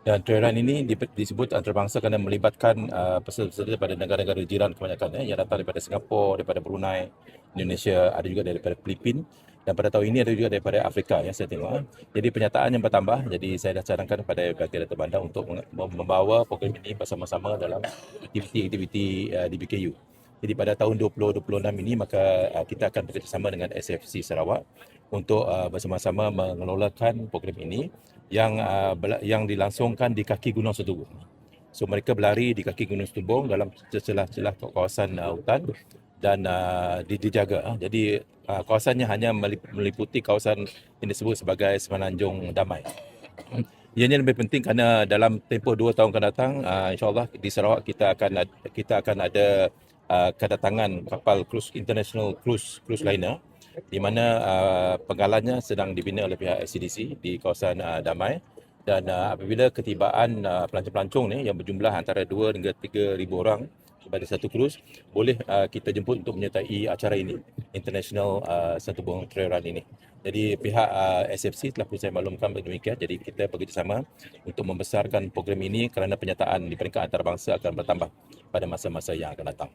Dan trail run ini disebut antarabangsa kerana melibatkan peserta-peserta daripada negara-negara jiran kebanyakan yang datang daripada Singapura, daripada Brunei, Indonesia, ada juga daripada Filipina, dan pada tahun ini ada juga daripada Afrika yang saya tengok. Jadi penyataan yang bertambah, jadi saya dah cadangkan kepada pihak Datuk Bandar untuk membawa program ini bersama-sama dalam aktiviti-aktiviti di BKU. Jadi pada tahun 2026 ini maka kita akan bekerjasama dengan SFC Sarawak untuk bersama-sama mengelolakan program ini yang dilangsungkan di kaki Gunung Setubong. So mereka berlari di kaki Gunung Setubong dalam celah-celah kawasan hutan dan dijaga. Jadi kawasannya hanya meliputi kawasan yang disebut sebagai Semenanjung Damai. Ianya lebih penting kerana dalam tempoh 2 tahun akan datang, insyaAllah di Sarawak kita akan ada kedatangan kapal international cruise liner di mana penggalannya sedang dibina oleh pihak SCDC di kawasan Damai, dan apabila ketibaan pelancong-pelancong ni yang berjumlah antara 2 hingga 3,000 orang pada satu cruise, boleh kita jemput untuk menyertai acara ini, International Setubong Trail Run ini. Jadi pihak SFC telah pun saya maklumkan demikian. Jadi kita bekerjasama untuk membesarkan program ini kerana penyataan di peringkat antarabangsa akan bertambah pada masa-masa yang akan datang.